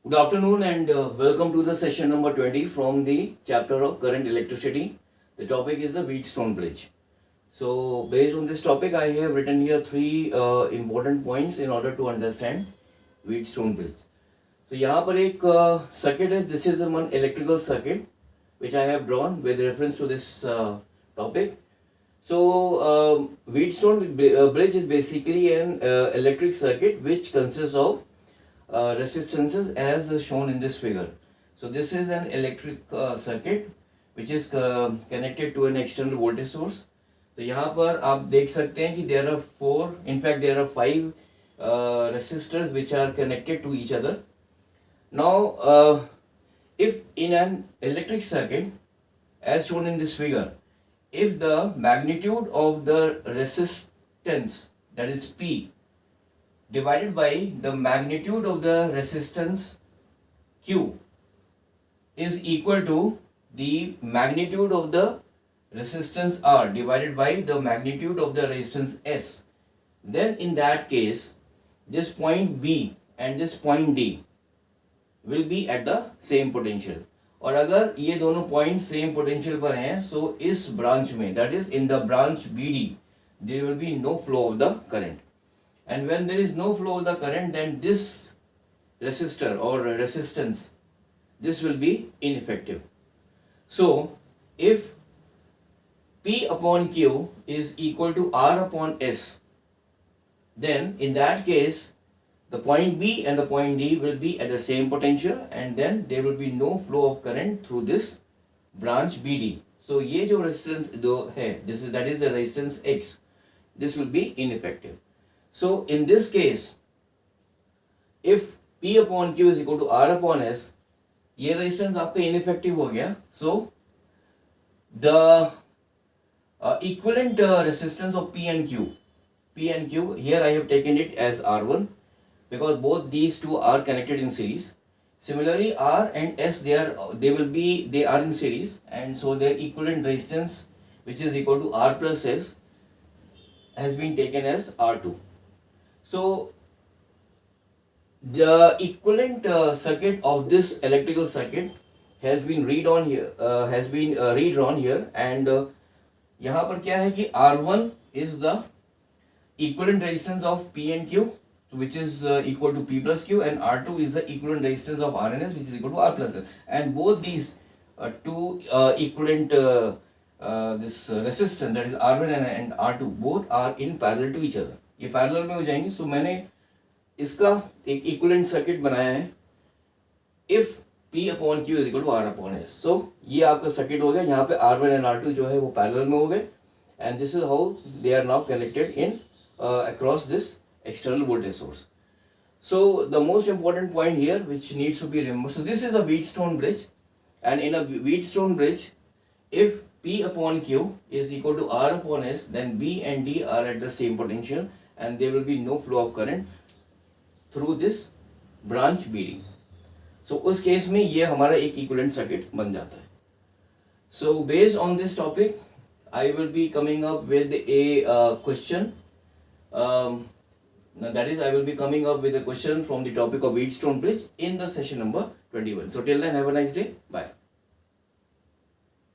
Good afternoon and welcome to the session number 20 from the chapter of current electricity. The topic is the Wheatstone bridge. So based on this topic, I have written here three important points in order to understand Wheatstone bridge. So यहाँ पर एक circuit है. This is one electrical circuit which I have drawn with reference to this topic. So Wheatstone bridge is basically an electric circuit which consists of resistances as shown in this figure. So this is an electric circuit which is connected to an external voltage source. तो यहाँ पर आप देख सकते हैं कि there are four, in fact there are five resistors which are connected to each other. Now if in an electric circuit as shown in this figure, if the magnitude of the resistance, that is P, divided by the magnitude of the resistance Q is equal to the magnitude of the resistance R divided by the magnitude of the resistance S, then in that case this point B and this point D will be at the same potential. और अगर ये दोनों point same potential पर हैं, सो इस branch में, that is in the branch BD, there will be no flow of the current. And when there is no flow of the current, then this resistor or resistance, this will be ineffective. So if P upon Q is equal to R upon S, then in that case the point B and the point D will be at the same potential and then there will be no flow of current through this branch BD. So ये जो resistance दो है, that is the resistance X, this will be ineffective. So in this case, if P upon Q is equal to R upon S, ये resistance आपका ineffective हो गया. So the equivalent resistance of P and Q, here I have taken it as R1 because both these two are connected in series. Similarly, R and S they are in series, and so their equivalent resistance, which is equal to R plus S, has been taken as R2. So the equivalent circuit of this electrical circuit has been redrawn here, and यहाँ पर क्या है कि R1 is the equivalent resistance of P and Q, which is equal to P plus Q, and R2 is the equivalent resistance of R and S, which is equal to R plus S. And both these two equivalent this resistance, that is R1 and R2, both are in parallel to each other. ये parallel में हो जाएंगे. सो मैंने इसका एक equivalent circuit बनाया है if P upon Q is equal to R upon S. So ये आपका सर्किट हो गया. यहाँ पे R1 एंड R2 जो है वो पैरेलल में हो गए, and this is how they are now connected in across this external voltage source. So the most important point here which needs to be remembered, so this is a Wheatstone bridge, and in a Wheatstone bridge, if P upon Q is equal to R upon S, then B and D are at the same potential and there will be no flow of current through this branch BD. So उस case में ये हमारा एक equivalent circuit बन जाता है. So based on this topic, I will be coming up with a question. That is, I will be coming up with a question from the topic of Wheatstone bridge in the session number 21. So till then, have a nice day. Bye.